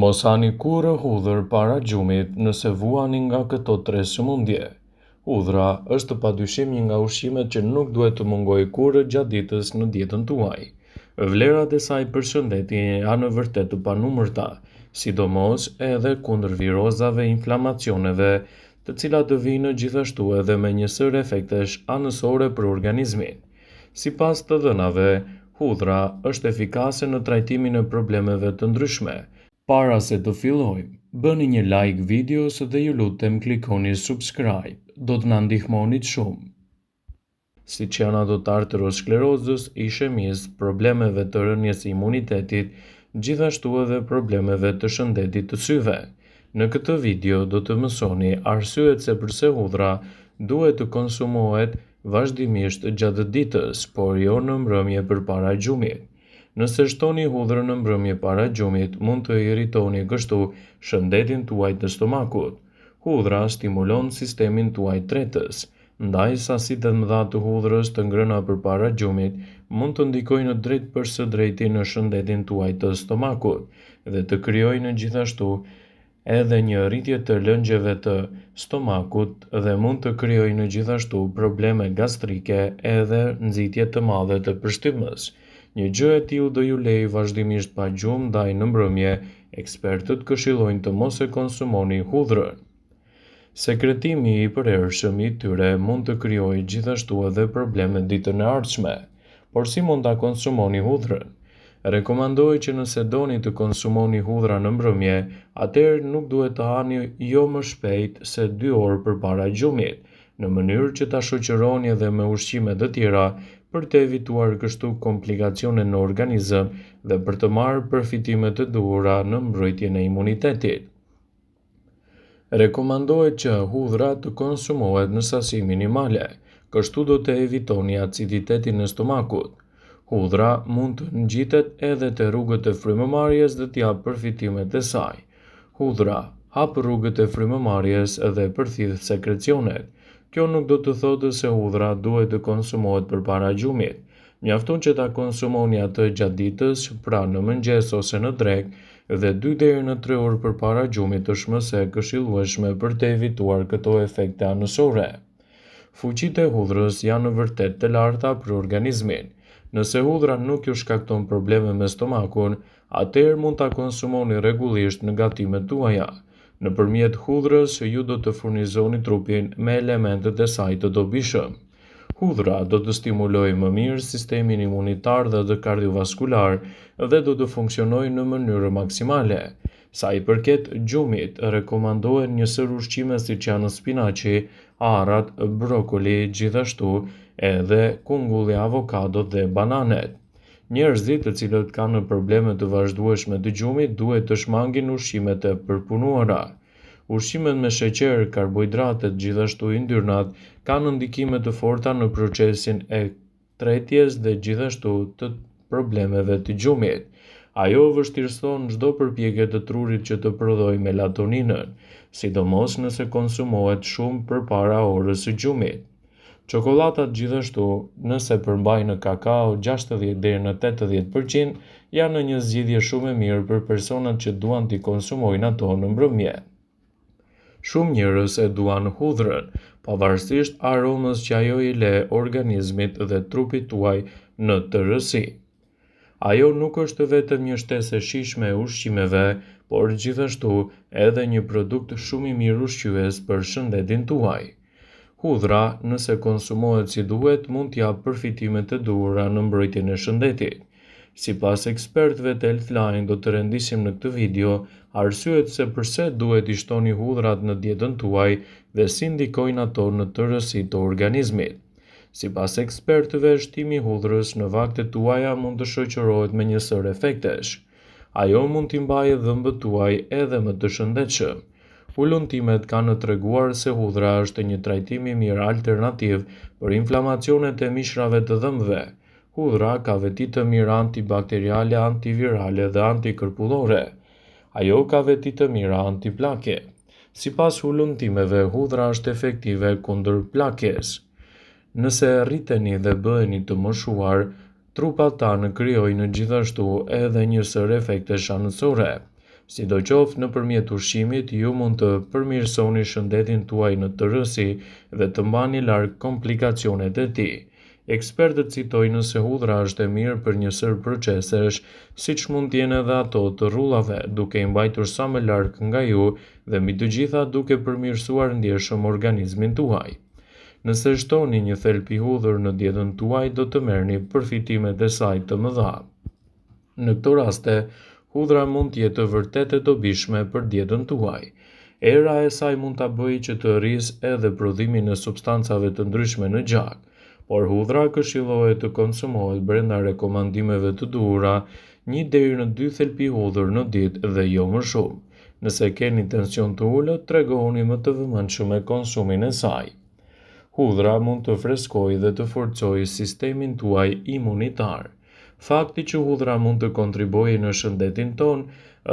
Mos hani kurrë hudhër para gjumit nëse vuani nga këto 3 sëmundje. Hudhra është padyshim një nga ushqimet që nuk duhet të mungojë kurrë gjatë ditës në dietën tuaj. Vlerat e saj për shëndetin janë vërtet të panumërta, sidomos edhe kundër virozave, inflamacioneve, të cilat të vijnë gjithashtu edhe me një sër efektesh anësore për organizmin. Sipas të dhënave, hudhra është efikase në trajtimin e problemeve të ndryshme. Para se të fillojmë, bëni një like videos dhe ju lutem klikoni subscribe, do të na ndihmonit shumë. Siç janë ato të arteriosklerozës, ishemisë, problemeve të rënies së imunitetit, gjithashtu edhe problemeve të shëndetit të syve. Në këtë video do të mësoni arsyet se pse hudhra duhet të konsumohet vazhdimisht gjatë ditës, por jo në mbrëmje përpara gjumit. Nëse shtoni hudhrën në mbrëmje para gjumit, mund të irritoni kështu shëndetin tuaj të stomakut. Hudhra stimulon sistemin tuaj tretës, ndaj sasitë e mëdha të hudhrës të ngrëna përpara gjumit mund të ndikojnë drejt për së drejti në shëndetin tuaj të stomakut dhe të krijojnë gjithashtu edhe një rritje të lëngjeve të stomakut dhe mund të krijojnë gjithashtu probleme gastrike edhe nxitje të madhe të përshtypjes. Një gjë e tillë do ju lejë vazhdimisht pa gjumë ndaj në mbrëmje, ekspertët këshillojnë të mos e konsumoni hudhrën. Sekretimi i përhershëm i tyre mund të krijojë gjithashtu edhe probleme ditën e ardhshme. Por si mund ta konsumoni hudhrën? Rekomandohet që nëse doni të konsumoni hudhra në mbrëmje, atëherë nuk duhet të hani jo më shpejt se 2 orë përpara gjumit, në mënyrë që ta shoqëroni edhe me ushqime të tjera për të evituar kështu komplikacione në organizëm dhe për të marrë përfitime të duhura në mbrojtjen e imunitetit. Rekomandohet që hudhra të konsumohet në sasi minimale, kështu do të evitoni aciditetin në stomakut. Hudhra mund të ngjitet edhe te rrugët e frymëmarrjes dhe t'jap përfitimet e saj. Hudhra hap rrugët e frymëmarrjes dhe përthith sekrecionet. Kjo nuk do të thotë se hudhra duhet të konsumohet përpara gjumit. Mjafton që ta konsumoni atë gjatë ditës, pra në mëngjes ose në drekë dhe 2 deri në 3 orë përpara gjumit është më së këshillueshme për të evituar këto efekte anësore. Fuqitë e hudhrës janë vërtet të larta për organizmin. Nëse hudhra nuk ju shkakton probleme me stomakun, atëherë mund ta konsumoni rregullisht në gatimet tuaja. Nëpërmjet hudhrës ju do të furnizoni trupin me elementet e saj të dobishëm. Hudhra do të stimulojë më mirë sistemin imunitar dhe të kardiovaskular dhe do të funksionojë në mënyrë maksimale. Sa i përket gjumit, rekomandohen një sër ushqime siç janë spinaqi, arrat, brokoli, gjithashtu edhe kungulli, avokado dhe bananet. Njerëzit të cilët kanë probleme të vazhdueshme të gjumit duhet të shmangin ushqimet e përpunuara. Ushqimet me sheqer, karbohidratet, gjithashtu yndyrnat kanë ndikime të forta në procesin e tretjes dhe gjithashtu të problemeve të gjumit. Ajo vështirëson çdo përpjekje të trurit që të prodhojë melatoninën, sidomos nëse konsumohet shumë përpara orës së gjumit. Çokollatat gjithashtu, nëse përmbajnë kakao 60 deri në 80%, janë një zgjidhje shumë e mirë për personat që duan t'i konsumojnë ato në mbrëmje. Shumë njerëz e duan hudhrën, pavarësisht aromës që ajo i le organizmit dhe trupit tuaj në tërësi. Ajo nuk është vetëm një shtesë e shijshme e ushqimeve, por gjithashtu edhe një produkt shumë i mirë ushqyes për shëndetin tuaj. Hudhra, nëse konsumohet si duhet, mund t'jap përfitime të duhura në mbrojtjen e shëndetit. Sipas ekspertëve të Healthline do të rendisim në këtë video arsyet se pse duhet i shtoni hudhrat në dietën tuaj dhe si ndikojnë ato në tërësi të organizmit. Sipas ekspertëve, shtimi i hudhrës në vaktet tuaja mund të shoqërohet me një sër efektesh. Ajo mund t'i mbajë dhëmbët tuaj edhe më të shëndetshëm. Ullumtimet kanë treguar se hudhra është një trajtim i mirë alternativ për inflamacionet e mishrave të dhëmbëve. Hudhra ka veti të mira antibakteriale, antivirale dhe antikërpullore. Ajo ka veti të mira antiplake. Sipas ullumtimeve, hudhra është efektive kundër plakes. Nëse rriteni dhe bëheni të moshuar, trupat tanë krijojnë gjithashtu edhe një sër efektesh anësore. Sidoqoftë, nëpërmjet ushqimit ju mund të përmirësoni shëndetin tuaj në tërësi dhe të mbani larg komplikacionet e tij. Ekspertët citojnë se hudhra është e mirë për një sër procesesh, siç mund të jenë edhe ato të rrullave, duke i mbajtur sa më larg nga ju dhe mbi të gjitha duke përmirësuar ndjeshëm organizmin tuaj. Nëse shtoni një thelp i hudhër në dietën tuaj, do të merrni përfitimet e saj të mëdha. Në këto raste, hudhra mund të jetë vërtet e dobishme për dietën tuaj. Era e saj mund ta bëjë që të rrisë edhe prodhimin e substancave të ndryshme në gjak, por hudhra këshillohet të konsumohet brenda rekomandimeve të duhura 1 deri në 2 thelpi hudhër në ditë dhe jo më shumë. Nëse keni tension të ulët, tregohuni më të vëmendshëm me konsumin e saj. Hudhra mund të freskojë dhe të forcojë sistemin tuaj imunitar. Fakti që hudhra mund të kontribuojë në shëndetin ton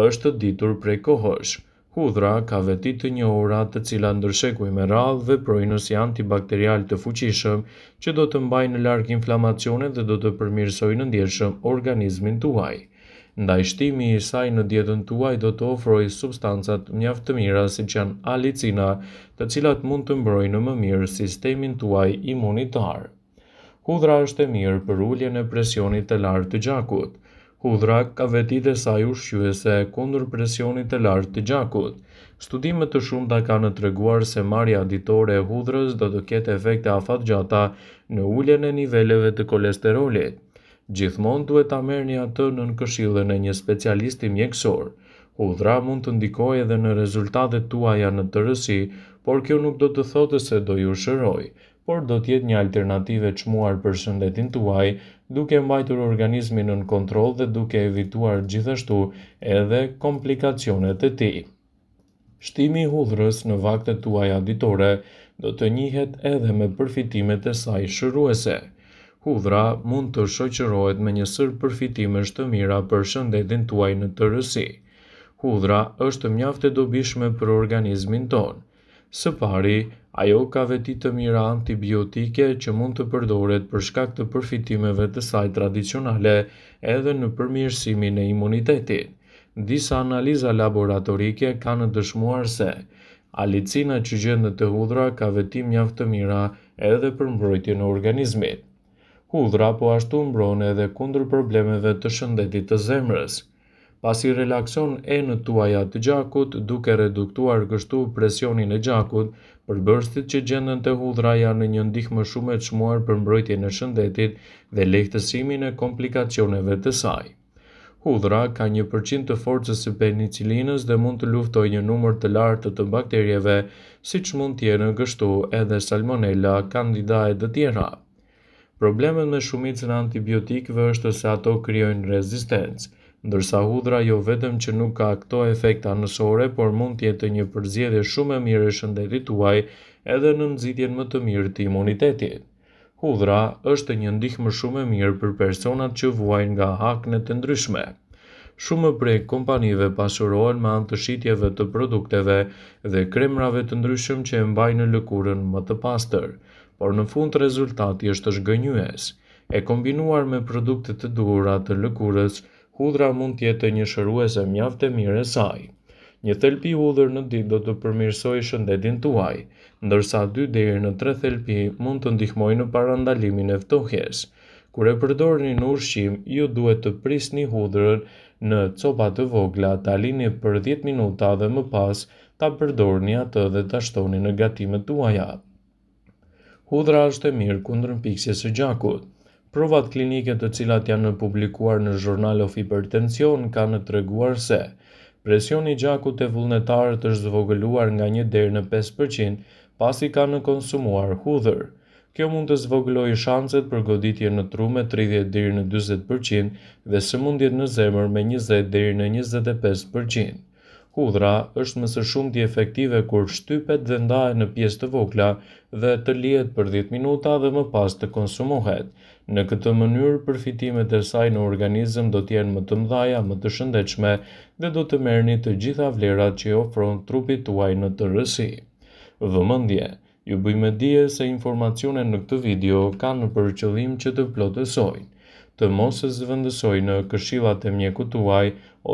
është ditur prej kohësh. Hudhra ka veti të njohura të cilat ndërshekuj me radhë veprojnë si antibakterial të fuqishëm që do të mbajnë larg inflamacionet dhe do të përmirësojnë ndjeshëm organizmin tuaj. Ndaj shtimi i saj në dietën tuaj do të ofrojë substancat mjaft të mira siç janë alicina, të cilat mund të mbrojnë më mirë sistemin tuaj imunitar. Hudhra është e mirë për uljen e presionit të lartë të gjakut. Hudhra ka vetitë e saj ushqyese kundër presionit të lartë të gjakut. Studime të shumta kanë treguar se marrja ditore e hudhrës do të ketë efekte afatgjata në uljen e niveleve të kolesterolit. Gjithmonë duhet ta merrni atë nën këshillën e një specialisti mjekësor. Hudhra mund të ndikojë edhe në rezultatet tuaja në tërësi, por kjo nuk do të thotë se do ju shërojë, por do të jetë një alternativë e çmuar për shëndetin tuaj, duke mbajtur organizmin nën kontroll dhe duke evituar gjithashtu edhe komplikacionet e tij. Shtimi i hudhrës në vaktet tuaja ditore do të njihet edhe me përfitimet e saj shëruese. Hudhra mund të shoqërohet me një sër përfitimesh të mira për shëndetin tuaj në tërësi. Hudhra është mjaft e dobishme për organizmin ton. Së pari, ajo ka veti të mira antibiotike që mund të përdoret për shkak të përfitimeve të saj tradicionale edhe në përmirësimin e imunitetit. Disa analiza laboratorike kanë dëshmuar se alicina që gjendet te hudhra ka veti mjaft të mira edhe për mbrojtjen e organizmit. Hudhra po ashtu mbron edhe kundër problemeve të shëndetit të zemrës. Pasi relakson enët tuaja të gjakut, duke reduktuar kështu presionin e gjakut, përbërësit që gjenden te hudhra janë një ndihmë shumë e çmuar për mbrojtjen e shëndetit dhe lehtësimin e komplikacioneve të saj. Hudhra ka 1% të forcës së penicilinës dhe mund të luftojë një numër të lartë të bakterieve, siç mund të jenë kështu edhe salmonella, candida e të tjera. Problemet me shumicën e antibiotikëve është se ato krijojnë rezistencë, ndërsa hudhra jo vetëm që nuk ka këto efekte anësore, por mund të jetë një përzgjedhje shumë e mirë e shëndetit tuaj edhe në nxitjen më të mirë të imunitetit. Hudhra është një ndihmë shumë e mirë për personat që vuajnë nga akne të ndryshme. Shumë prej kompanive pasurohen me anë të shitjeve të produkteve dhe kremrave të ndryshëm që e mbajnë lëkurën më të pastër, por në fund rezultati është zgënjyes. E kombinuar me produkte të duhura të lëkurës, hudhra mund të jetë një shëruese mjaft e mirë e saj. Një thelpi hudhër në ditë do të përmirësojë shëndetin tuaj, ndërsa 2 deri në 3 thelpi mund të ndihmojnë në parandalimin e ftohjes. Kur e përdorni në ushqim, ju duhet të prisni hudhrën në copa të vogla, ta lini për 10 minuta dhe më pas ta përdorni atë dhe ta shtoni në gatimet tuaja. Hudhra është e mirë kundër mpiksjes së gjakut. Provat klinike të cilat janë publikuar në Journal of Hypertension kanë treguar se presioni i gjakut e vullnetarët është zvogëluar nga 1 deri në 5% pasi kanë konsumuar hudhër. Kjo mund të zvogëlojë shanset për goditje në tru me 30 deri në 40% dhe sëmundjet në zemër me 20 deri në 25%. Hudhra është më së shumti efektive kur shtypet dhe ndahet në pjesë të vogla dhe të lihet për 10 minuta dhe më pas të konsumohet. Në këtë mënyrë, përfitimet e saj në organizëm do të jenë më të mëdha, më të shëndetshme dhe do të merrni të gjitha vlerat që i ofron trupit tuaj në tërësi. Vëmendje, ju bëjmë dije se informacionet në këtë video kanë për qëllim që të plotësojnë. të mos e zëvendësojë në këshillat e mjekut tuaj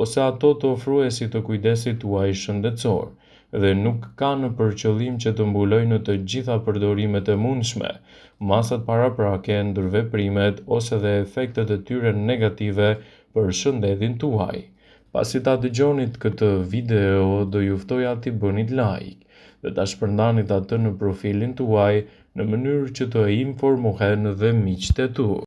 ose ato të ofruesit të kujdesit tuaj shëndetësor, dhe nuk ka për qëllim që të mbulojë në të gjitha përdorimet e mundshme masat paraprake, ndërveprimet ose dhe efektet e tyre negative për shëndetin tuaj. Pasi ta dëgjonit këtë video, do ju ftoja t'i bënit like dhe ta shpërndanit atë në profilin tuaj në mënyrë që të informohen dhe miqtë e tu.